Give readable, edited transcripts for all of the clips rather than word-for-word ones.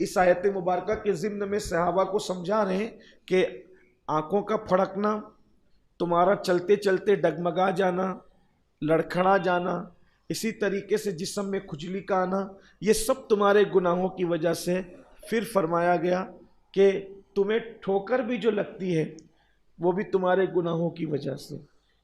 اس آیت مبارکہ کے ضمن میں صحابہ کو سمجھا رہے ہیں کہ آنکھوں کا پھڑکنا، تمہارا چلتے چلتے ڈگمگا جانا، لڑکھڑا جانا، اسی طریقے سے جسم میں کھجلی کا آنا، یہ سب تمہارے گناہوں کی وجہ سے۔ پھر فرمایا گیا کہ تمہیں ٹھوکر بھی جو لگتی ہے وہ بھی تمہارے گناہوں کی وجہ سے۔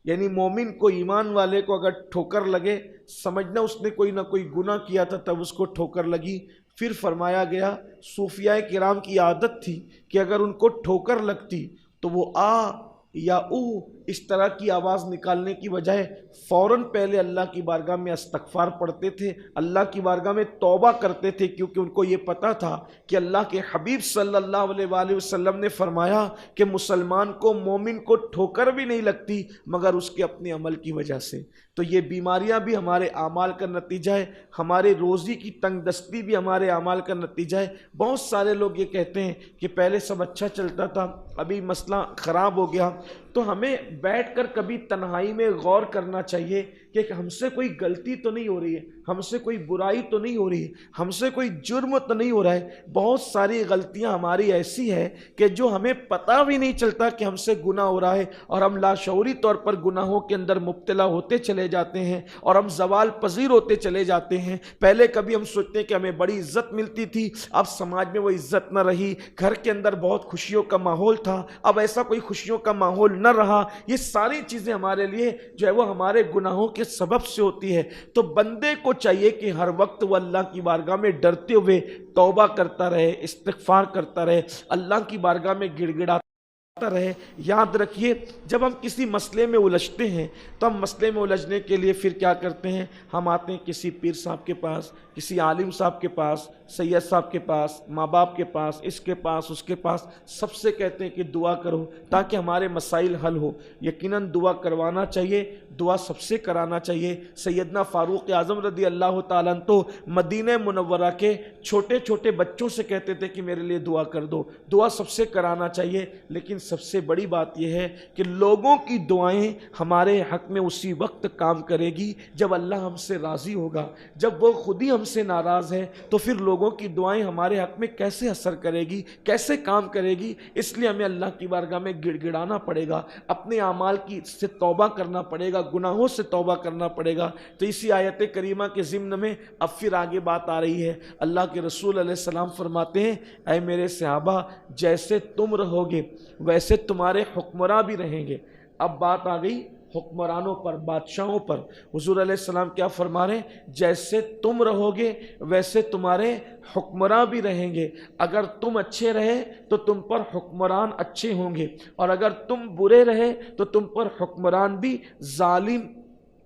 یعنی مومن کو، ایمان والے کو اگر ٹھوکر لگے، سمجھنا اس نے کوئی نہ کوئی گناہ کیا تھا تب اس کو ٹھوکر لگی۔ پھر فرمایا گیا صوفیاء کرام کی عادت تھی کہ اگر ان کو ٹھوکر لگتی تو وہ آ یا او اس طرح کی آواز نکالنے کی بجائے فوراً پہلے اللہ کی بارگاہ میں استغفار پڑھتے تھے، اللہ کی بارگاہ میں توبہ کرتے تھے، کیونکہ ان کو یہ پتہ تھا کہ اللہ کے حبیب صلی اللہ علیہ وآلہ وسلم نے فرمایا کہ مسلمان کو، مومن کو ٹھوکر بھی نہیں لگتی مگر اس کے اپنے عمل کی وجہ سے۔ تو یہ بیماریاں بھی ہمارے اعمال کا نتیجہ ہے، ہمارے روزی کی تنگ دستی بھی ہمارے اعمال کا نتیجہ ہے۔ بہت سارے لوگ یہ کہتے ہیں کہ پہلے سب اچھا چلتا تھا، ابھی مسئلہ خراب ہو گیا۔ تو ہمیں بیٹھ کر کبھی تنہائی میں غور کرنا چاہیے کہ ہم سے کوئی غلطی تو نہیں ہو رہی ہے، ہم سے کوئی برائی تو نہیں ہو رہی ہے، ہم سے کوئی جرم تو نہیں ہو رہا ہے۔ بہت ساری غلطیاں ہماری ایسی ہیں کہ جو ہمیں پتہ بھی نہیں چلتا کہ ہم سے گناہ ہو رہا ہے، اور ہم لاشعوری طور پر گناہوں کے اندر مبتلا ہوتے چلے جاتے ہیں اور ہم زوال پذیر ہوتے چلے جاتے ہیں۔ پہلے کبھی ہم سوچتے ہیں کہ ہمیں بڑی عزت ملتی تھی، اب سماج میں وہ عزت نہ رہی، گھر کے اندر بہت خوشیوں کا ماحول تھا، اب ایسا کوئی خوشیوں کا ماحول نہ رہا۔ یہ ساری چیزیں ہمارے لیے جو ہے وہ ہمارے گناہوں کے سبب سے ہوتی ہے۔ تو بندے کو چاہیے کہ ہر وقت وہ اللہ کی بارگاہ میں ڈرتے ہوئے توبہ کرتا رہے، استغفار کرتا رہے، اللہ کی بارگاہ میں گڑ گڑاتا رہے۔ یاد رکھیے جب ہم کسی مسئلے میں الجھتے ہیں تو ہم مسئلے میں الجھنے کے لیے پھر کیا کرتے ہیں؟ ہم آتے ہیں کسی پیر صاحب کے پاس، کسی عالم صاحب کے پاس، سید صاحب کے پاس، ماں باپ کے پاس، اس کے پاس، اس کے پاس، سب سے کہتے ہیں کہ دعا کرو تاکہ ہمارے مسائل حل ہو۔ یقیناً دعا کروانا چاہیے، دعا سب سے کرانا چاہیے۔ سیدنا فاروق اعظم رضی اللہ تعالیٰ عنہ تو مدینہ منورہ کے چھوٹے چھوٹے بچوں سے کہتے تھے کہ میرے لیے دعا کر دو۔ دعا سب سے کرانا چاہیے، لیکن سب سے بڑی بات یہ ہے کہ لوگوں کی دعائیں ہمارے حق میں اسی وقت کام کرے گی جب اللہ ہم سے راضی ہوگا۔ جب وہ خود ہی ہم سے ناراض ہے تو پھر لوگوں کی دعائیں ہمارے حق میں کیسے اثر کرے گی، کیسے کام کرے گی؟ اس لیے ہمیں اللہ کی بارگاہ میں گڑ گڑانا پڑے گا، اپنے اعمال کی سے توبہ کرنا پڑے گا، گناہوں سے توبہ کرنا پڑے گا۔ تو اسی آیت کریمہ کے ضمن میں اب پھر آگے بات آ رہی ہے۔ اللہ کے رسول علیہ السلام فرماتے ہیں اے میرے صحابہ، جیسے تم رہو گے ویسے تمہارے حکمراں بھی رہیں گے۔ اب بات آ گئی حکمرانوں پر، بادشاہوں پر۔ حضور علیہ السلام کیا فرما رہے ہیں؟ جیسے تم رہو گے ویسے تمہارے حکمراں بھی رہیں گے۔ اگر تم اچھے رہے تو تم پر حکمران اچھے ہوں گے، اور اگر تم برے رہے تو تم پر حکمران بھی ظالم،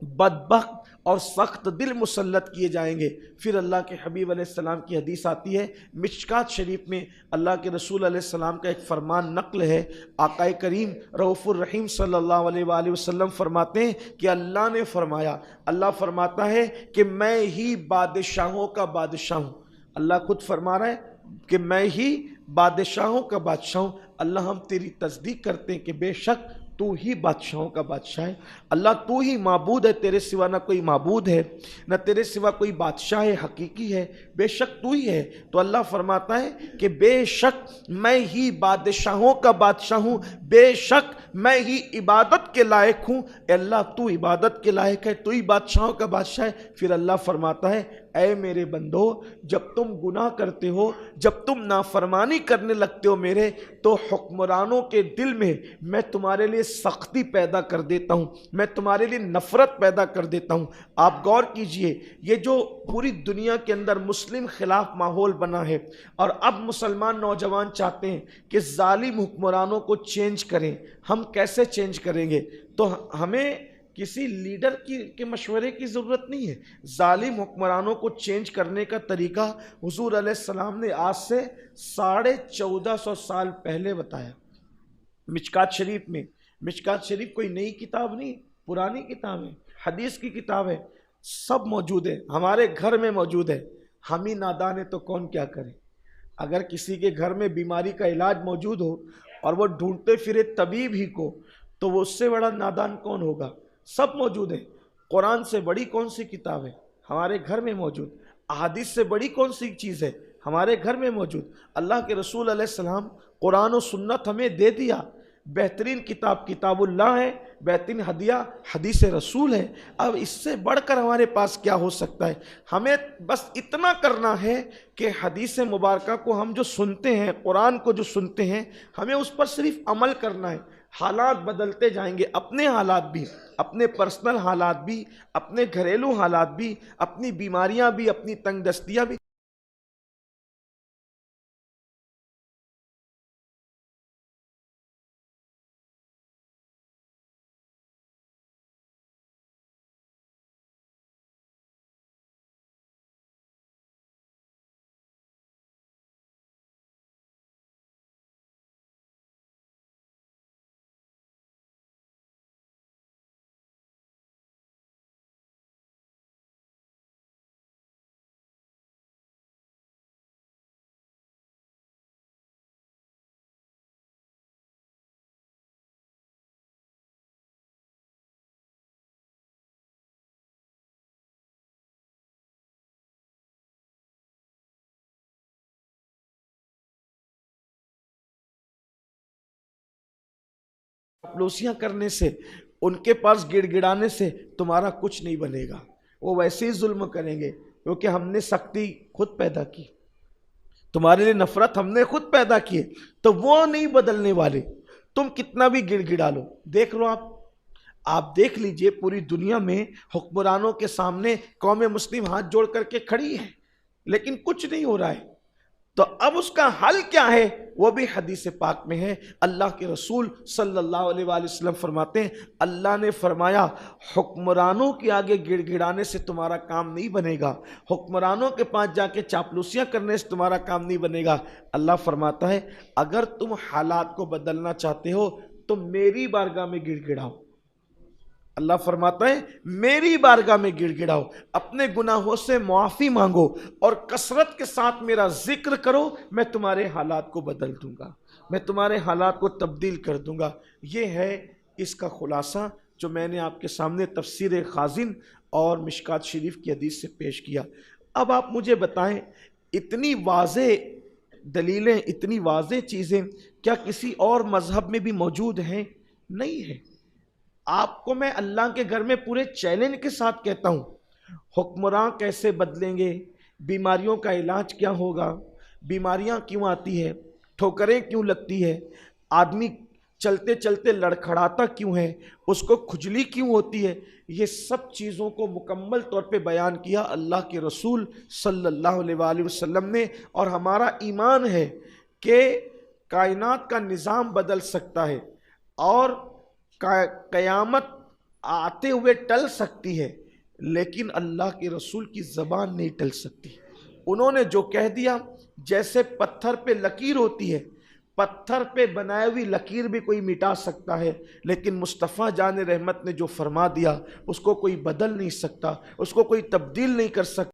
بدبخت اور سخت دل مسلط کیے جائیں گے۔ پھر اللہ کے حبیب علیہ السلام کی حدیث آتی ہے، مشکات شریف میں اللہ کے رسول علیہ السلام کا ایک فرمان نقل ہے۔ آقا کریم رؤوف الرحیم صلی اللہ علیہ وآلہ وسلم فرماتے ہیں کہ اللہ نے فرمایا، اللہ فرماتا ہے کہ میں ہی بادشاہوں کا بادشاہ ہوں۔ اللہ خود فرما رہا ہے کہ میں ہی بادشاہوں کا بادشاہ ہوں۔ اللہ ہم تیری تصدیق کرتے ہیں کہ بے شک تو ہی بادشاہوں کا بادشاہ ہے۔ اللہ تو ہی معبود ہے، تیرے سوا نہ کوئی معبود ہے، نہ تیرے سوا کوئی بادشاہ حقیقی ہے، بے شک تو ہی ہے۔ تو اللہ فرماتا ہے کہ بے شک میں ہی بادشاہوں کا بادشاہ ہوں، بے شک میں ہی عبادت کے لائق ہوں۔ اے اللہ تو عبادت کے لائق ہے، تو ہی بادشاہوں کا بادشاہ ہے۔ پھر اللہ فرماتا ہے اے میرے بندو، جب تم گناہ کرتے ہو، جب تم نافرمانی کرنے لگتے ہو میرے، تو حکمرانوں کے دل میں تمہارے لیے سختی پیدا کر دیتا ہوں، میں تمہارے لیے نفرت پیدا کر دیتا ہوں۔ آپ غور کیجئے، یہ جو پوری دنیا کے اندر مسلم خلاف ماحول بنا ہے، اور اب مسلمان نوجوان چاہتے ہیں کہ ظالم حکمرانوں کو چینج کریں۔ ہم کیسے چینج کریں گے؟ تو ہمیں کسی لیڈر کے مشورے کی ضرورت نہیں ہے۔ ظالم حکمرانوں کو چینج کرنے کا طریقہ حضور علیہ السلام نے آج سے 1450 سال پہلے بتایا مشکات شریف میں۔ مشکات شریف کوئی نئی کتاب نہیں، پرانی کتاب ہے، حدیث کی کتاب ہے، سب موجود ہے، ہمارے گھر میں موجود ہے۔ ہم ہی نادان ہے تو کون کیا کرے؟ اگر کسی کے گھر میں بیماری کا علاج موجود ہو اور وہ ڈھونڈتے پھرے طبیب ہی کو، تو وہ اس سے بڑا نادان کون ہوگا؟ سب موجود ہے۔ قرآن سے بڑی کون سی کتاب ہے؟ ہمارے گھر میں موجود۔ احادیث سے بڑی کون سی چیز ہے؟ ہمارے گھر میں موجود. اللہ کے رسول علیہ السلام قرآن و سنت ہمیں دے دیا. بہترین کتاب کتاب اللہ ہے, بہترین ہدیہ حدیث رسول ہے. اب اس سے بڑھ کر ہمارے پاس کیا ہو سکتا ہے؟ ہمیں بس اتنا کرنا ہے کہ حدیث مبارکہ کو ہم جو سنتے ہیں, قرآن کو جو سنتے ہیں, ہمیں اس پر صرف عمل کرنا ہے. حالات بدلتے جائیں گے, اپنے حالات بھی, اپنے پرسنل حالات بھی, اپنے گھریلو حالات بھی, اپنی بیماریاں بھی, اپنی تنگ دستیاں بھی. چاپلوسیاں کرنے سے, ان کے پاس گڑ گڑانے سے تمہارا کچھ نہیں بنے گا. وہ ویسے ہی ظلم کریں گے, کیونکہ ہم نے سختی خود پیدا کی, تمہارے لیے نفرت ہم نے خود پیدا کی, تو وہ نہیں بدلنے والے. تم کتنا بھی گڑ گڑا لو. دیکھ لو, آپ دیکھ لیجئے, پوری دنیا میں حکمرانوں کے سامنے قوم مسلم ہاتھ جوڑ کر کے کھڑی ہے, لیکن کچھ نہیں ہو رہا ہے. تو اب اس کا حل کیا ہے؟ وہ بھی حدیث پاک میں ہے. اللہ کے رسول صلی اللہ علیہ وآلہ وسلم فرماتے ہیں, اللہ نے فرمایا حکمرانوں کے آگے گڑ گڑانے سے تمہارا کام نہیں بنے گا, حکمرانوں کے پاس جا کے چاپلوسیاں کرنے سے تمہارا کام نہیں بنے گا. اللہ فرماتا ہے اگر تم حالات کو بدلنا چاہتے ہو تو میری بارگاہ میں گڑ گڑاؤ. اللہ فرماتا ہے میری بارگاہ میں گڑ گڑاؤ, اپنے گناہوں سے معافی مانگو اور کثرت کے ساتھ میرا ذکر کرو, میں تمہارے حالات کو بدل دوں گا, میں تمہارے حالات کو تبدیل کر دوں گا. یہ ہے اس کا خلاصہ جو میں نے آپ کے سامنے تفسیر خازن اور مشکات شریف کی حدیث سے پیش کیا. اب آپ مجھے بتائیں, اتنی واضح دلیلیں, اتنی واضح چیزیں کیا کسی اور مذہب میں بھی موجود ہیں؟ نہیں ہے. آپ کو میں اللہ کے گھر میں پورے چیلنج کے ساتھ کہتا ہوں, حکمراں کیسے بدلیں گے, بیماریوں کا علاج کیا ہوگا, بیماریاں کیوں آتی ہے, ٹھوکریں کیوں لگتی ہے, آدمی چلتے چلتے لڑکھڑاتا کیوں ہے, اس کو کھجلی کیوں ہوتی ہے, یہ سب چیزوں کو مکمل طور پہ بیان کیا اللہ کے رسول صلی اللہ علیہ وآلہ وسلم نے. اور ہمارا ایمان ہے کہ کائنات کا نظام بدل سکتا ہے اور قیامت آتے ہوئے ٹل سکتی ہے, لیکن اللہ کے رسول کی زبان نہیں ٹل سکتی. انہوں نے جو کہہ دیا, جیسے پتھر پہ لکیر ہوتی ہے, پتھر پہ بنائی ہوئی لکیر بھی کوئی مٹا سکتا ہے, لیکن مصطفیٰ جان رحمت نے جو فرما دیا اس کو کوئی بدل نہیں سکتا, اس کو کوئی تبدیل نہیں کر سکتا.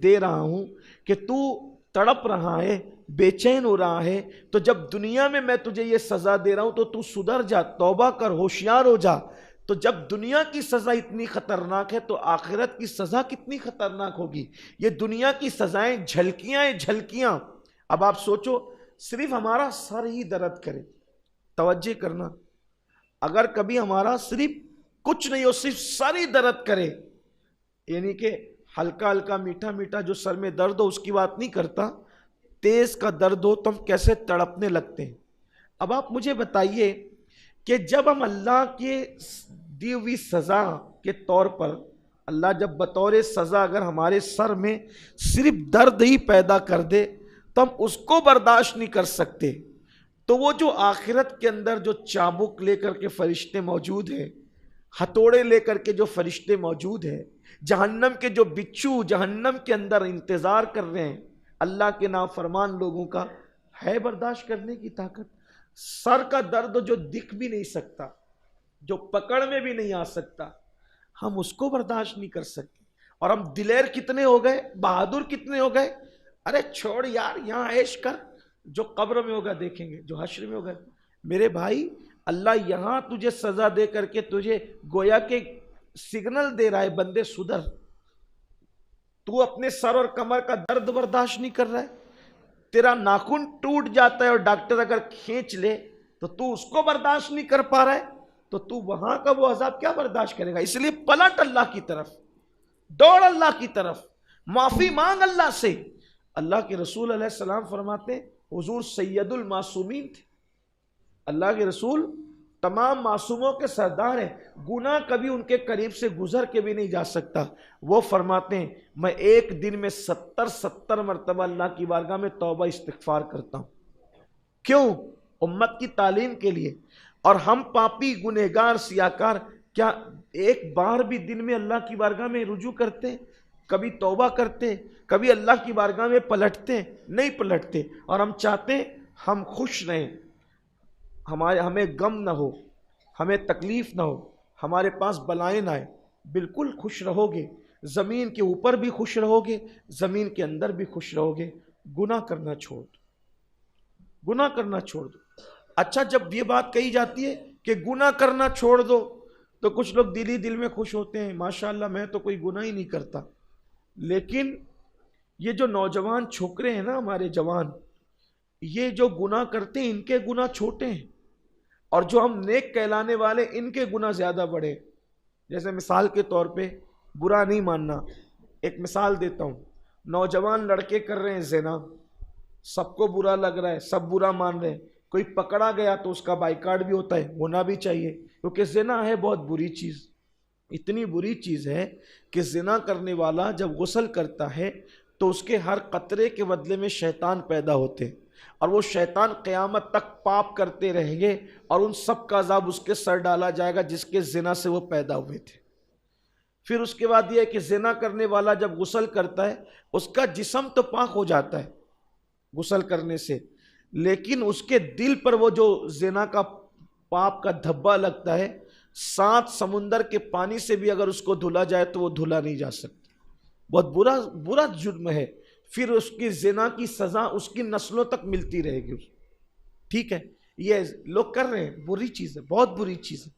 دے رہا ہوں کہ تو تڑپ رہا ہے، بے چین ہو رہا ہے، تو جب دنیا میں میں تجھے یہ سزا دے رہا ہوں تو سدھر جا، توبہ کر، ہوشیار ہو جا۔ تو جب دنیا کی سزا اتنی خطرناک ہے تو آخرت کی سزا کتنی خطرناک ہوگی۔ یہ دنیا کی سزائیں جھلکیاں ہیں، جھلکیاں۔ اب آپ سوچو، صرف ہمارا سر ہی درد کرے، توجہ کرنا، اگر کبھی ہمارا صرف کچھ نہیں ہو، صرف سر ہی درد کرے، یعنی کہ ہلکا ہلکا میٹھا میٹھا جو سر میں درد ہو اس کی بات نہیں کرتا، تیز کا درد ہو تو ہم کیسے تڑپنے لگتے ہیں۔ اب آپ مجھے بتائیے کہ جب ہم اللہ کے دی ہوئی سزا کے طور پر، اللہ جب بطور سزا اگر ہمارے سر میں صرف درد ہی پیدا کر دے تو ہم اس کو برداشت نہیں کر سکتے، تو وہ جو آخرت کے اندر جو چابک لے کر کے فرشتے موجود ہیں، ہتھوڑے لے کر کے جو فرشتے موجود ہیں، جہنم کے جو بچھو جہنم کے اندر انتظار کر رہے ہیں اللہ کے نافرمان لوگوں کا، ہے برداشت کرنے کی طاقت؟ سر کا درد جو دکھ بھی نہیں سکتا، جو پکڑ میں بھی نہیں آ سکتا، ہم اس کو برداشت نہیں کر سکتے۔ اور ہم دلیر کتنے ہو گئے، بہادر کتنے ہو گئے، ارے چھوڑ یار یہاں عیش کر، جو قبر میں ہوگا دیکھیں گے، جو حشر میں ہوگا۔ میرے بھائی، اللہ یہاں تجھے سزا دے کر کے تجھے گویا کہ سگنل دے رہا ہے، بندے سدھر۔ تو اپنے سر اور کمر کا درد برداشت نہیں کر رہا ہے، تیرا ناخن ٹوٹ جاتا ہے اور ڈاکٹر اگر کھینچ لے تو اس کو برداشت نہیں کر پا رہا ہے، تو وہاں کا وہ عذاب کیا برداشت کرے گا؟ اس لیے پلٹ اللہ کی طرف، دوڑ اللہ کی طرف، معافی مانگ اللہ سے۔ اللہ کے رسول علیہ السلام فرماتے ہیں، حضور سید المعصومین تھے، اللہ کے رسول تمام معصوموں کے سردار ہیں، گناہ کبھی ان کے قریب سے گزر کے بھی نہیں جا سکتا۔ وہ فرماتے ہیں، میں ایک دن میں 70 مرتبہ اللہ کی بارگاہ میں توبہ استغفار کرتا ہوں۔ کیوں؟ امت کی تعلیم کے لیے۔ اور ہم پاپی گنہگار سیاکار کیا ایک بار بھی دن میں اللہ کی بارگاہ میں رجوع کرتے؟ کبھی توبہ کرتے؟ کبھی اللہ کی بارگاہ میں پلٹتے؟ نہیں پلٹتے۔ اور ہم چاہتے ہیں ہم خوش رہیں، ہمیں غم نہ ہو، ہمیں تکلیف نہ ہو، ہمارے پاس بلائیں نہ آئے۔ بالکل خوش رہو گے، زمین کے اوپر بھی خوش رہو گے، زمین کے اندر بھی خوش رہو گے۔ گناہ کرنا چھوڑ دو، گناہ کرنا چھوڑ دو۔ اچھا، جب یہ بات کہی جاتی ہے کہ گناہ کرنا چھوڑ دو تو کچھ لوگ دل ہی دل میں خوش ہوتے ہیں، ماشاءاللہ میں تو کوئی گناہ ہی نہیں کرتا۔ لیکن یہ جو نوجوان چھوکرے ہیں نا، ہمارے جوان، یہ جو گناہ کرتے ہیں ان کے گناہ چھوٹے ہیں، اور جو ہم نیک کہلانے والے ان کے گناہ زیادہ بڑے۔ جیسے مثال کے طور پہ، برا نہیں ماننا، ایک مثال دیتا ہوں، نوجوان لڑکے کر رہے ہیں زنا، سب کو برا لگ رہا ہے، سب برا مان رہے ہیں، کوئی پکڑا گیا تو اس کا بائیکاٹ بھی ہوتا ہے، ہونا بھی چاہیے، کیونکہ زنا ہے بہت بری چیز، اتنی بری چیز ہے کہ زنا کرنے والا جب غسل کرتا ہے تو اس کے ہر قطرے کے بدلے میں شیطان پیدا ہوتے ہیں، اور وہ شیطان قیامت تک پاپ کرتے رہیں گے، اور ان سب کا عذاب اس کے سر ڈالا جائے گا جس کے زنا سے وہ پیدا ہوئے تھے۔ پھر اس کے بعد یہ ہے کہ زنا کرنے والا جب غسل کرتا ہے اس کا جسم تو پاک ہو جاتا ہے غسل کرنے سے، لیکن اس کے دل پر وہ جو زنا کا پاپ کا دھبا لگتا ہے، 7 سمندر کے پانی سے بھی اگر اس کو دھلا جائے تو وہ دھلا نہیں جا سکتا، بہت برا جرم ہے۔ پھر اس کی زنا کی سزا اس کی نسلوں تک ملتی رہے گی۔ ٹھیک ہے، یہ لوگ کر رہے ہیں، بری چیز ہے، بہت بری چیز ہے،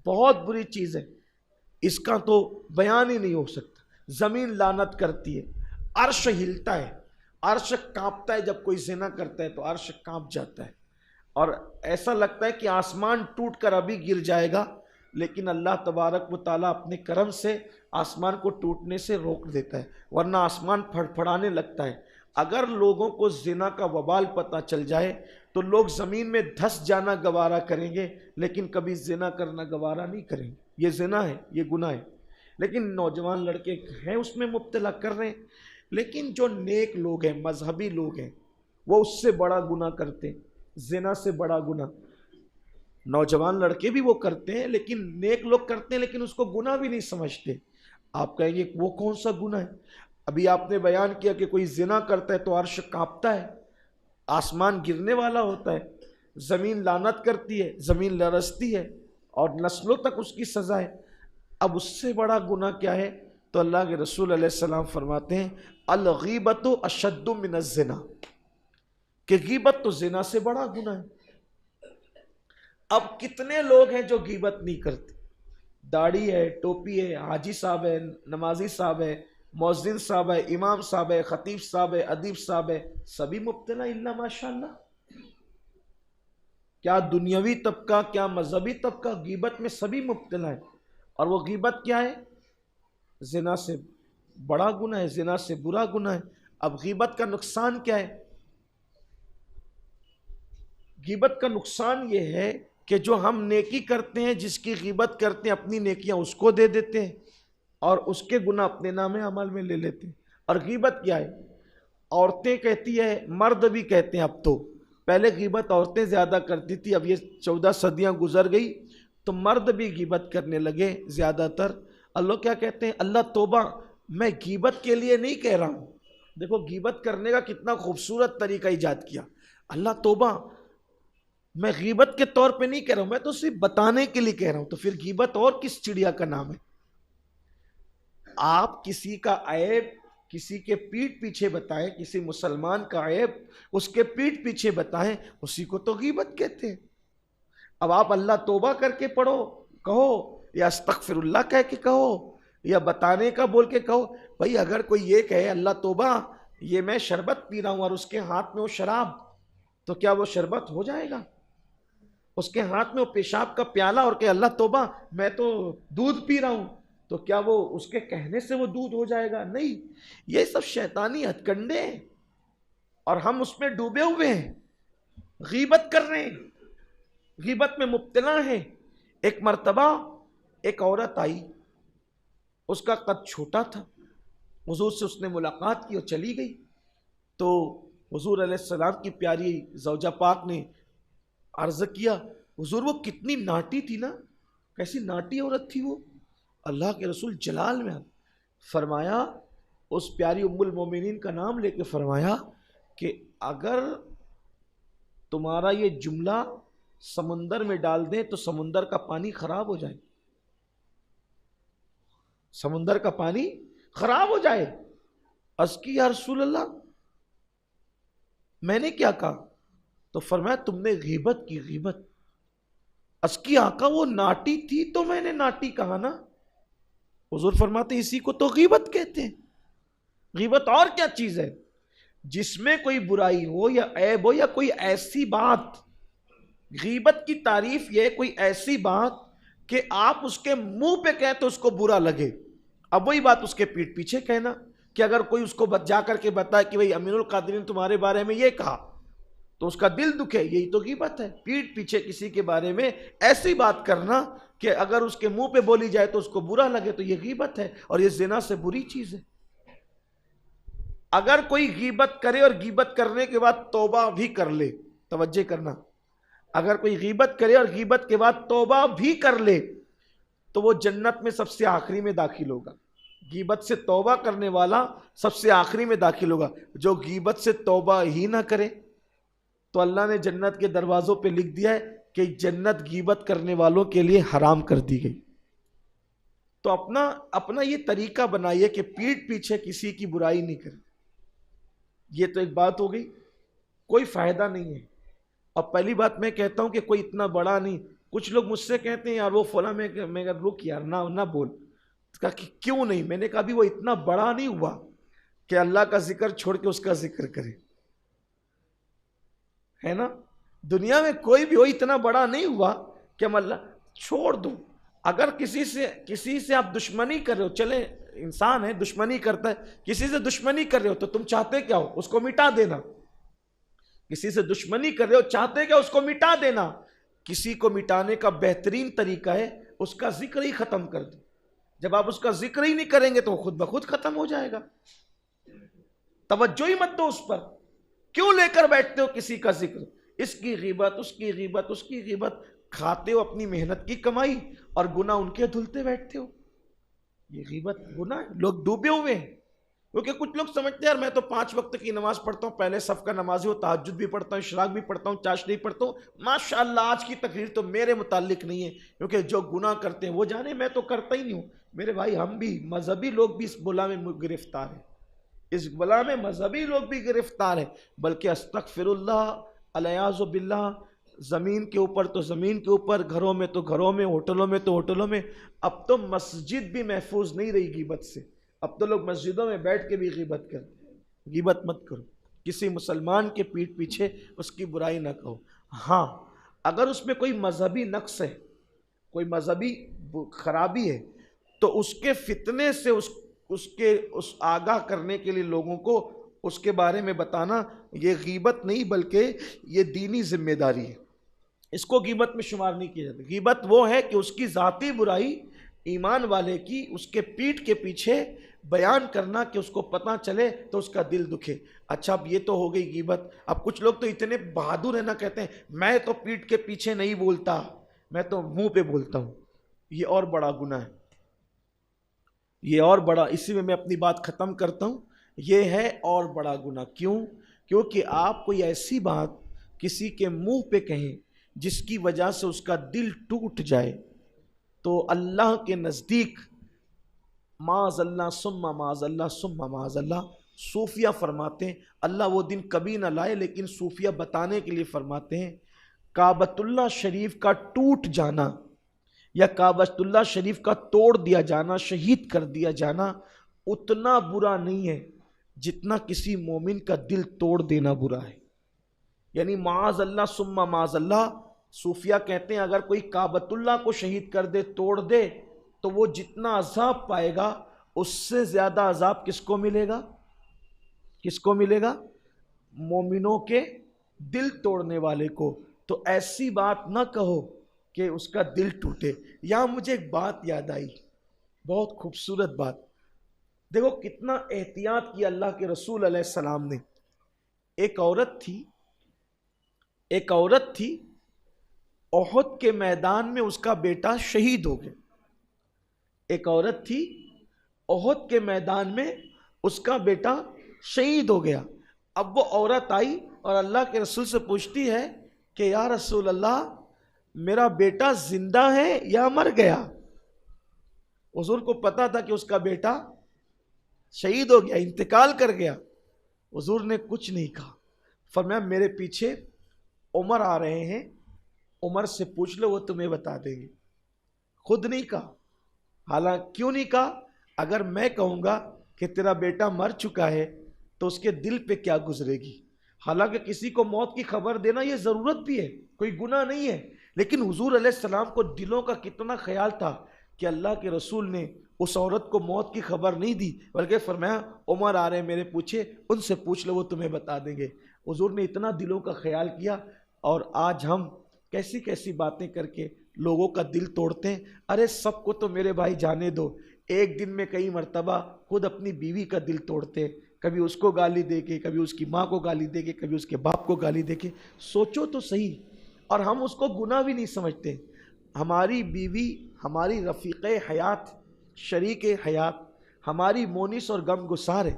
بہت بری چیز ہے، اس کا تو بیان ہی نہیں ہو سکتا۔ زمین لعنت کرتی ہے، عرش ہلتا ہے، عرش کانپتا ہے، جب کوئی زنا کرتا ہے تو عرش کانپ جاتا ہے، اور ایسا لگتا ہے کہ آسمان ٹوٹ کر ابھی گر جائے گا، لیکن اللہ تبارک و تعالیٰ اپنے کرم سے آسمان کو ٹوٹنے سے روک دیتا ہے، ورنہ آسمان پھڑپھڑانے لگتا ہے۔ اگر لوگوں کو زنا کا وبال پتہ چل جائے تو لوگ زمین میں دھس جانا گوارا کریں گے، لیکن کبھی زنا کرنا گوارا نہیں کریں گے۔ یہ زنا ہے، یہ گناہ ہے، لیکن نوجوان لڑکے ہیں اس میں مبتلا کر رہے ہیں۔ لیکن جو نیک لوگ ہیں، مذہبی لوگ ہیں، وہ اس سے بڑا گناہ کرتے ہیں، زنا سے بڑا گناہ۔ نوجوان لڑکے بھی وہ کرتے ہیں، لیکن نیک لوگ کرتے ہیں، لیکن اس کو گناہ بھی نہیں سمجھتے۔ آپ کہیں گے وہ کون سا گناہ ہے؟ ابھی آپ نے بیان کیا کہ کوئی زنا کرتا ہے تو عرش کانپتا ہے، آسمان گرنے والا ہوتا ہے، زمین لعنت کرتی ہے، زمین لرزتی ہے، اور نسلوں تک اس کی سزا ہے۔ اب اس سے بڑا گناہ کیا ہے تو اللہ کے رسول علیہ السلام فرماتے ہیں الغیبت اشد من الزنا، کہ غیبت تو زنا سے بڑا گناہ ہے۔ اب کتنے لوگ ہیں جو غیبت نہیں کرتے؟ داڑھی ہے، ٹوپی ہے، حاجی صاحب ہے، نمازی صاحب ہے، مؤذن صاحب ہے، امام صاحب ہے، خطیب صاحب ہے، ادیب صاحب ہے، سبھی مبتلا الا ماشاءاللہ۔ کیا دنیاوی طبقہ کیا مذہبی طبقہ، غیبت میں سبھی مبتلا ہے۔ اور وہ غیبت کیا ہے؟ زنا سے بڑا گناہ ہے، زنا سے برا گناہ ہے۔ اب غیبت کا نقصان کیا ہے؟ غیبت کا نقصان یہ ہے کہ جو ہم نیکی کرتے ہیں، جس کی غیبت کرتے ہیں، اپنی نیکیاں اس کو دے دیتے ہیں اور اس کے گناہ اپنے نام عمل میں لے لیتے ہیں۔ اور غیبت کیا ہے؟ عورتیں کہتی ہے، مرد بھی کہتے ہیں اب تو، پہلے غیبت عورتیں زیادہ کرتی تھی، اب یہ 14 صدیاں گزر گئی تو مرد بھی غیبت کرنے لگے زیادہ تر۔ اللہ کیا کہتے ہیں؟ اللہ توبہ، میں غیبت کے لیے نہیں کہہ رہا ہوں۔ دیکھو غیبت کرنے کا کتنا خوبصورت طریقہ ایجاد کیا۔ اللہ توبہ، میں غیبت کے طور پہ نہیں کہہ رہا ہوں، میں تو صرف بتانے کے لیے کہہ رہا ہوں۔ تو پھر غیبت اور کس چڑیا کا نام ہے؟ آپ کسی کا عیب کسی کے پیٹھ پیچھے بتائیں، کسی مسلمان کا عیب اس کے پیٹھ پیچھے بتائیں، اسی کو تو غیبت کہتے ہیں۔ اب آپ اللہ توبہ کر کے پڑھو، کہو، یا استغفر اللہ کہہ کے کہو، یا بتانے کا بول کے کہو۔ بھائی اگر کوئی یہ کہے اللہ توبہ، یہ میں شربت پی رہا ہوں اور اس کے ہاتھ میں وہ شراب، تو کیا وہ شربت ہو جائے گا؟ اس کے ہاتھ میں وہ پیشاب کا پیالہ اور کہ اللہ توبہ میں تو دودھ پی رہا ہوں، تو کیا وہ اس کے کہنے سے وہ دودھ ہو جائے گا؟ نہیں، یہ سب شیطانی ہتھ کنڈے ہیں اور ہم اس میں ڈوبے ہوئے ہیں، غیبت کر رہے ہیں، غیبت میں مبتلا ہیں۔ ایک مرتبہ ایک عورت آئی، اس کا قد چھوٹا تھا، حضور سے اس نے ملاقات کی اور چلی گئی۔ تو حضور علیہ السلام کی پیاری زوجہ پاک نے عرض کیا، حضور وہ کتنی ناٹی تھی نا، کیسی ناٹی عورت تھی وہ۔ اللہ کے رسول جلال میں فرمایا، اس پیاری ام المومنین کا نام لے کے فرمایا کہ اگر تمہارا یہ جملہ سمندر میں ڈال دیں تو سمندر کا پانی خراب ہو جائے، سمندر کا پانی خراب ہو جائے۔ عرض کی یا رسول اللہ میں نے کیا کہا؟ تو فرمایا تم نے غیبت کی، غیبت۔ عرض کی آقا وہ ناٹی تھی تو میں نے ناٹی کہا نا۔ حضور فرماتے اسی کو تو غیبت کہتے ہیں۔ غیبت اور کیا چیز ہے؟ جس میں کوئی برائی ہو یا عیب ہو یا کوئی ایسی بات، غیبت کی تعریف یہ کوئی ایسی بات کہ آپ اس کے منہ پہ کہیں تو اس کو برا لگے۔ اب وہی بات اس کے پیٹھ پیچھے کہنا، کہ اگر کوئی اس کو جا کر کے بتائے کہ بھئی امین القادری نے تمہارے بارے میں یہ کہا تو اس کا دل دکھے، یہی تو غیبت ہے۔ پیٹھ پیچھے کسی کے بارے میں ایسی بات کرنا کہ اگر اس کے منہ پہ بولی جائے تو اس کو برا لگے، تو یہ غیبت ہے، اور یہ زنا سے بری چیز ہے۔ اگر کوئی غیبت کرے اور غیبت کرنے کے بعد توبہ بھی کر لے، توجہ کرنا، اگر کوئی غیبت کرے اور غیبت کے بعد توبہ بھی کر لے تو وہ جنت میں سب سے آخری میں داخل ہوگا۔ غیبت سے توبہ کرنے والا سب سے آخری میں داخل ہوگا۔ جو غیبت سے توبہ ہی نہ کرے تو اللہ نے جنت کے دروازوں پہ لکھ دیا ہے کہ جنت غیبت کرنے والوں کے لیے حرام کر دی گئی۔ تو اپنا یہ طریقہ بنائیے کہ پیٹھ پیچھے کسی کی برائی نہیں کرے۔ یہ تو ایک بات ہو گئی، کوئی فائدہ نہیں ہے۔ اب پہلی بات میں کہتا ہوں کہ کوئی اتنا بڑا نہیں۔ کچھ لوگ مجھ سے کہتے ہیں یار وہ فلاں، میں رک یار نہ بول۔ کہا کہ کیوں نہیں؟ میں نے کہا بھی وہ اتنا بڑا نہیں ہوا کہ اللہ کا ذکر چھوڑ کے اس کا ذکر کرے، ہے نا؟ دنیا میں کوئی بھی ہو اتنا بڑا نہیں ہوا کہ ہم اللہ چھوڑ دو۔ اگر کسی سے آپ دشمنی کر رہے ہو، چلے انسان ہے دشمنی کرتا ہے، کسی سے دشمنی کر رہے ہو تو تم چاہتے کیا ہو؟ اس کو مٹا دینا۔ کسی سے دشمنی کر رہے ہو چاہتے کیا؟ اس کو مٹا دینا۔ کسی کو مٹانے کا بہترین طریقہ ہے اس کا ذکر ہی ختم کر دو۔ جب آپ اس کا ذکر ہی نہیں کریں گے تو وہ خود بخود ختم ہو جائے گا۔ توجہ ہی مت دو اس پر۔ کیوں لے کر بیٹھتے ہو کسی کا ذکر؟ اس کی غیبت، اس کی غیبت، اس کی غیبت، کھاتے ہو اپنی محنت کی کمائی اور گناہ ان کے دھلتے بیٹھتے ہو۔ یہ غیبت گناہ ہے، لوگ ڈوبے ہوئے ہیں۔ کیونکہ کچھ لوگ سمجھتے ہیں یار میں تو 5 وقت کی نماز پڑھتا ہوں، پہلے صف کا نمازی ہوں، تہجد بھی پڑھتا ہوں، اشراق بھی پڑھتا ہوں، چاشنی پڑھتا ہوں، ماشاءاللہ آج کی تقریر تو میرے متعلق نہیں ہے، کیونکہ جو گناہ کرتے ہیں وہ جانے، میں تو کرتا ہی نہیں ہوں۔ میرے بھائی ہم بھی مذہبی لوگ بھی اس بلا میں گرفتار ہیں، اس بلا میں مذہبی لوگ بھی گرفتار ہیں، بلکہ استغفر اللہ، الیاذ باللہ، زمین کے اوپر تو زمین کے اوپر، گھروں میں تو گھروں میں، ہوٹلوں میں تو ہوٹلوں میں۔ اب تو مسجد بھی محفوظ نہیں رہی غیبت سے، اب تو لوگ مسجدوں میں بیٹھ کے بھی غیبت کرتے ہیں۔ غیبت مت کرو، کسی مسلمان کے پیٹھ پیچھے اس کی برائی نہ کہو۔ ہاں اگر اس میں کوئی مذہبی نقص ہے، کوئی مذہبی خرابی ہے، تو اس کے فتنے سے اس آگاہ کرنے کے لیے لوگوں کو اس کے بارے میں بتانا، یہ غیبت نہیں بلکہ یہ دینی ذمہ داری ہے، اس کو غیبت میں شمار نہیں کیا جاتا۔ غیبت وہ ہے کہ اس کی ذاتی برائی ایمان والے کی اس کے پیٹھ کے پیچھے بیان کرنا، کہ اس کو پتہ چلے تو اس کا دل دکھے۔ اچھا اب یہ تو ہو گئی غیبت۔ اب کچھ لوگ تو اتنے بہادر ہیں نا، کہتے ہیں میں تو پیٹھ کے پیچھے نہیں بولتا، میں تو منہ پہ بولتا ہوں۔ یہ اور بڑا گناہ ہے، یہ اور بڑا، اسی میں اپنی بات ختم کرتا ہوں۔ یہ ہے اور بڑا گناہ۔ کیوں؟ کیونکہ آپ کوئی ایسی بات کسی کے منہ پہ کہیں جس کی وجہ سے اس کا دل ٹوٹ جائے، تو اللہ کے نزدیک معاذ اللہ ثم معاذ اللہ ثم معاذ اللہ، صوفیہ فرماتے ہیں، اللہ وہ دن کبھی نہ لائے لیکن صوفیہ بتانے کے لیے فرماتے ہیں، کعبۃ اللہ شریف کا ٹوٹ جانا یا کعبۃ اللہ شریف کا توڑ دیا جانا، شہید کر دیا جانا اتنا برا نہیں ہے جتنا کسی مومن کا دل توڑ دینا برا ہے۔ یعنی معاذ اللہ ثم معاذ اللہ، صوفیہ کہتے ہیں اگر کوئی کعبۃ اللہ کو شہید کر دے، توڑ دے، تو وہ جتنا عذاب پائے گا اس سے زیادہ عذاب کس کو ملے گا؟ کس کو ملے گا؟ مومنوں کے دل توڑنے والے کو۔ تو ایسی بات نہ کہو کہ اس کا دل ٹوٹے۔ یہاں مجھے ایک بات یاد آئی، بہت خوبصورت بات۔ دیکھو کتنا احتیاط کیا اللہ کے رسول علیہ السلام نے۔ ایک عورت تھی احد کے میدان میں، اس کا بیٹا شہید ہو گیا۔ ایک عورت تھی احد کے میدان میں، اس کا بیٹا شہید ہو گیا۔ اب وہ عورت آئی اور اللہ کے رسول سے پوچھتی ہے کہ یا رسول اللہ میرا بیٹا زندہ ہے یا مر گیا؟ حضور کو پتا تھا کہ اس کا بیٹا شہید ہو گیا، انتقال کر گیا۔ حضور نے کچھ نہیں کہا، فرمایا میرے پیچھے عمر آ رہے ہیں، عمر سے پوچھ لو وہ تمہیں بتا دیں گے۔ خود نہیں کہا۔ حالانکہ کیوں نہیں کہا؟ اگر میں کہوں گا کہ تیرا بیٹا مر چکا ہے تو اس کے دل پہ کیا گزرے گی؟ حالانکہ کسی کو موت کی خبر دینا یہ ضرورت بھی ہے، کوئی گناہ نہیں ہے، لیکن حضور علیہ السلام کو دلوں کا کتنا خیال تھا کہ اللہ کے رسول نے اس عورت کو موت کی خبر نہیں دی، بلکہ فرمایا عمر آ رہے ہیں میرے پوچھے، ان سے پوچھ لو وہ تمہیں بتا دیں گے۔ حضور نے اتنا دلوں کا خیال کیا، اور آج ہم کیسی کیسی باتیں کر کے لوگوں کا دل توڑتے ہیں۔ ارے سب کو تو میرے بھائی جانے دو، ایک دن میں کئی مرتبہ خود اپنی بیوی کا دل توڑتے ہیں، کبھی اس کو گالی دے کے، کبھی اس کی ماں کو گالی دے کے، کبھی اس کے باپ کو گالی دے کے۔ سوچو تو صحیح، اور ہم اس کو گناہ بھی نہیں سمجھتے۔ ہماری بیوی ہماری رفیق حیات، شریک حیات، ہماری مونس اور غم گسار ہے۔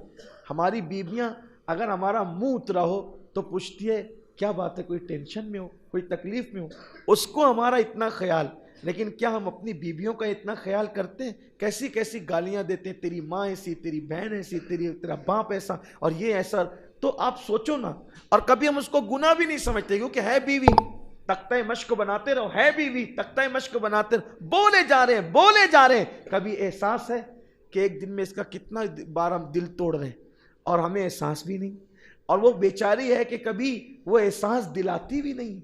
ہماری بیویاں اگر ہمارا منہ اترا ہو تو پوچھتی ہے کیا بات ہے، کوئی ٹینشن میں ہو، کوئی تکلیف میں ہو، اس کو ہمارا اتنا خیال۔ لیکن کیا ہم اپنی بیویوں کا اتنا خیال کرتے ہیں؟ کیسی کیسی گالیاں دیتے ہیں، تیری ماں ایسی، تیری بہن ایسی، تیرا باپ ایسا، اور یہ ایسا۔ تو آپ سوچو نا، اور کبھی ہم اس کو گناہ بھی نہیں سمجھتے، کیونکہ ہے بیوی، تختہ مشق بناتے رہو، ہے بیوی تختہ مشق بناتے رہو، بولے جا رہے ہیں۔ کبھی احساس ہے کہ ایک دن میں اس کا کتنا بار ہم دل توڑ رہے ہیں اور ہمیں احساس بھی نہیں؟ اور وہ بیچاری ہے کہ کبھی وہ احساس دلاتی بھی نہیں،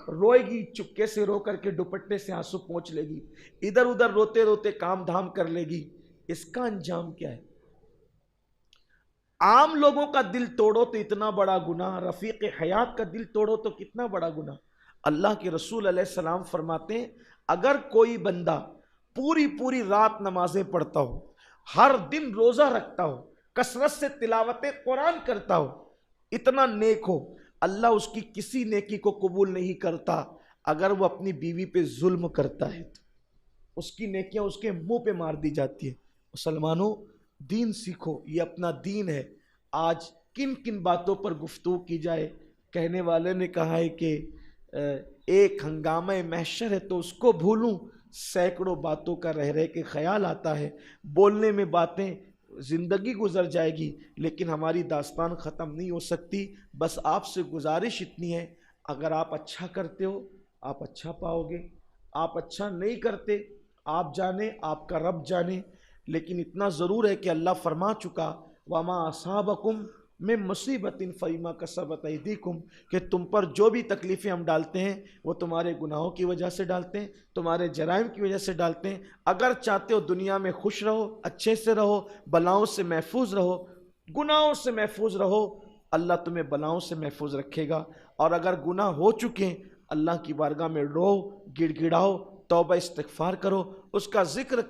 روئے گی، چپکے سے رو کر کے دوپٹے سے آنسو پونچھ لے گی، ادھر ادھر روتے روتے کام دھام کر لے گی۔ اس کا انجام کیا ہے؟ عام لوگوں کا دل توڑو تو اتنا بڑا گناہ، رفیق حیات کا دل توڑو تو کتنا بڑا گناہ۔ اللہ کے رسول علیہ السلام فرماتے ہیں اگر کوئی بندہ پوری رات نمازیں پڑھتا ہو، ہر دن روزہ رکھتا ہو، کثرت سے تلاوت قرآن کرتا ہو، اتنا نیک ہو، اللہ اس کی کسی نیکی کو قبول نہیں کرتا۔ اگر وہ اپنی بیوی پہ ظلم کرتا ہے تو اس کی نیکیاں اس کے منہ پہ مار دی جاتی ہیں۔ مسلمانوں، دین سیکھو، یہ اپنا دین ہے۔ آج کن کن باتوں پر گفتگو کی جائے؟ کہنے والے نے کہا ہے کہ ایک ہنگامہ محشر ہے تو اس کو بھولوں، سینکڑوں باتوں کا رہ رہ کے خیال آتا ہے۔ بولنے میں باتیں، زندگی گزر جائے گی لیکن ہماری داستان ختم نہیں ہو سکتی۔ بس آپ سے گزارش اتنی ہے، اگر آپ اچھا کرتے ہو آپ اچھا پاؤ گے، آپ اچھا نہیں کرتے آپ جانے، آپ کا رب جانے۔ لیکن اتنا ضرور ہے کہ اللہ فرما چکا وَمَا أَصَابَكُم مِّن مُّصِيبَةٍ فَبِمَا كَسَبَتْ أَيْدِيكُم، کہ تم پر جو بھی تکلیفیں ہم ڈالتے ہیں وہ تمہارے گناہوں کی وجہ سے ڈالتے ہیں، تمہارے جرائم کی وجہ سے ڈالتے ہیں۔ اگر چاہتے ہو دنیا میں خوش رہو، اچھے سے رہو، بلاؤں سے محفوظ رہو، گناہوں سے محفوظ رہو، اللہ تمہیں بلاؤں سے محفوظ رکھے گا۔ اور اگر گناہ ہو چکے اللہ کی بارگاہ میں رو، گڑ گڑاؤ، توبہ استغفار کرو، اس کا ذکر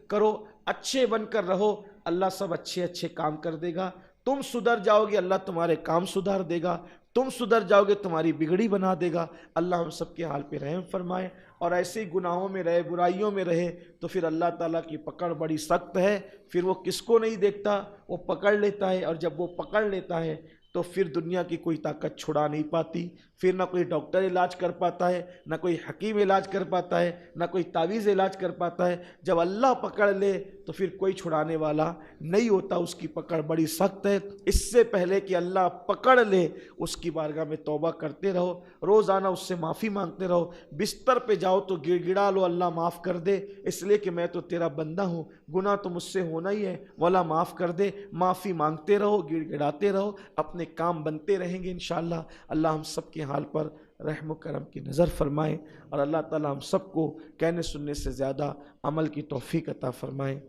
کرو، اچھے بن کر رہو، اللہ سب اچھے اچھے کام کر دے گا۔ تم سدھر جاؤ گے اللہ تمہارے کام سدھار دے گا، تم سدھر جاؤ گے تمہاری بگڑی بنا دے گا۔ اللہ ہم سب کے حال پہ رحم فرمائے، اور ایسے ہی گناہوں میں رہے، برائیوں میں رہے تو پھر اللہ تعالیٰ کی پکڑ بڑی سخت ہے۔ پھر وہ کس کو نہیں دیکھتا، وہ پکڑ لیتا ہے، اور جب وہ پکڑ لیتا ہے تو پھر دنیا کی کوئی طاقت چھڑا نہیں پاتی۔ پھر نہ کوئی ڈاکٹر علاج کر پاتا ہے، نہ کوئی حکیم علاج کر پاتا ہے، نہ کوئی تعویذ علاج کر پاتا ہے۔ جب اللہ پکڑ لے تو پھر کوئی چھڑانے والا نہیں ہوتا، اس کی پکڑ بڑی سخت ہے۔ اس سے پہلے کہ اللہ پکڑ لے اس کی بارگاہ میں توبہ کرتے رہو، روزانہ اس سے معافی مانگتے رہو۔ بستر پہ جاؤ تو گڑ گڑا لو اللہ معاف کر دے، اس لیے کہ میں تو تیرا بندہ ہوں، گناہ تو مجھ سے ہونا ہی ہے، مولا معاف کر دے۔ معافی مانگتے رہو، گڑ گڑاتے رہو، اپنے کام بنتے رہیں گے انشاءاللہ۔ اللہ ہم سب کے حال پر رحم و کرم کی نظر فرمائے، اور اللہ تعالی ہم سب کو کہنے سننے سے زیادہ عمل کی توفیق عطا فرمائے۔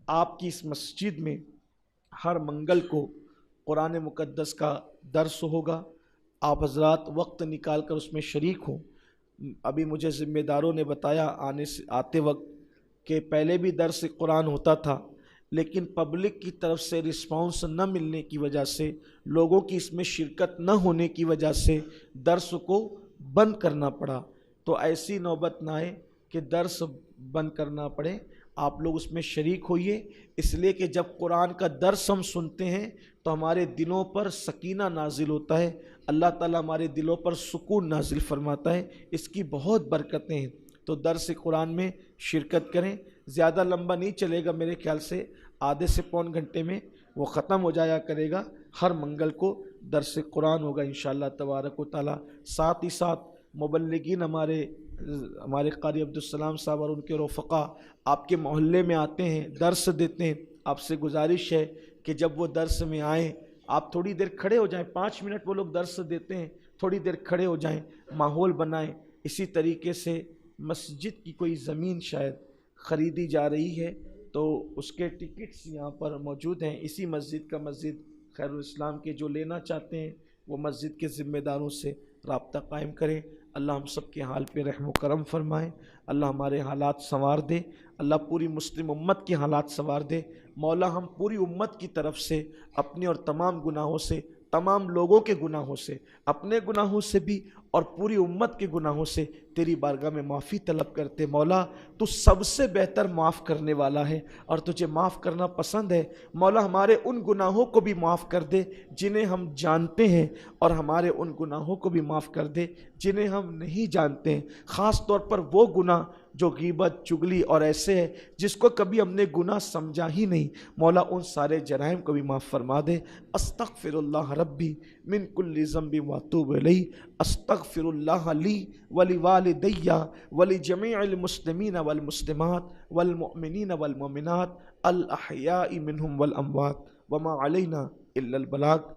آپ کی اس مسجد میں ہر منگل کو قرآن مقدس کا درس ہوگا، آپ حضرات وقت نکال کر اس میں شریک ہوں۔ ابھی مجھے ذمہ داروں نے بتایا آتے وقت کہ پہلے بھی درس قرآن ہوتا تھا، لیکن پبلک کی طرف سے رسپانس نہ ملنے کی وجہ سے، لوگوں کی اس میں شرکت نہ ہونے کی وجہ سے درس کو بند کرنا پڑا۔ تو ایسی نوبت نہ آئے کہ درس بند کرنا پڑے، آپ لوگ اس میں شریک ہوئیے، اس لیے کہ جب قرآن کا درس ہم سنتے ہیں تو ہمارے دلوں پر سکینہ نازل ہوتا ہے، اللہ تعالیٰ ہمارے دلوں پر سکون نازل فرماتا ہے، اس کی بہت برکتیں ہیں۔ تو درس قرآن میں شرکت کریں، زیادہ لمبا نہیں چلے گا، میرے خیال سے آدھے سے پون گھنٹے میں وہ ختم ہو جایا کرے گا۔ ہر منگل کو درس قرآن ہوگا انشاءاللہ تبارک و تعالیٰ۔ ساتھ ہی ساتھ مبلغین ہمارے قاری عبدالسلام صاحب اور ان کے رفقا آپ کے محلے میں آتے ہیں، درس دیتے ہیں۔ آپ سے گزارش ہے کہ جب وہ درس میں آئیں آپ تھوڑی دیر کھڑے ہو جائیں، 5 منٹ وہ لوگ درس دیتے ہیں، تھوڑی دیر کھڑے ہو جائیں، ماحول بنائیں۔ اسی طریقے سے مسجد کی کوئی زمین شاید خریدی جا رہی ہے تو اس کے ٹکٹس یہاں پر موجود ہیں، اسی مسجد کا، مسجد خیر الاسلام کے جو لینا چاہتے ہیں وہ مسجد کے ذمہ داروں سے رابطہ قائم کریں۔ اللہ ہم سب کے حال پہ رحم و کرم فرمائے، اللہ ہمارے حالات سنوار دے، اللہ پوری مسلم امت کے حالات سنوار دے۔ مولا ہم پوری امت کی طرف سے اپنے اور تمام گناہوں سے، تمام لوگوں کے گناہوں سے، اپنے گناہوں سے بھی اور پوری امت کے گناہوں سے تیری بارگاہ میں معافی طلب کرتے۔ مولا تو سب سے بہتر معاف کرنے والا ہے اور تجھے معاف کرنا پسند ہے۔ مولا ہمارے ان گناہوں کو بھی معاف کر دے جنہیں ہم جانتے ہیں، اور ہمارے ان گناہوں کو بھی معاف کر دے جنہیں ہم نہیں جانتے ہیں، خاص طور پر وہ گناہ جو غیبت، چگلی اور ایسے ہے جس کو کبھی ہم نے گناہ سمجھا ہی نہیں۔ مولا ان سارے جرائم کو بھی معاف فرما دے۔ استغفر اللہ ربی من کل ذنب واتوب الیہ، استغفر اللہ لی ولوالدی ولجمیع المسلمین والمسلمات والمؤمنین والمؤمنات الاحیاء منہم والاموات وما علینا الا البلاغ۔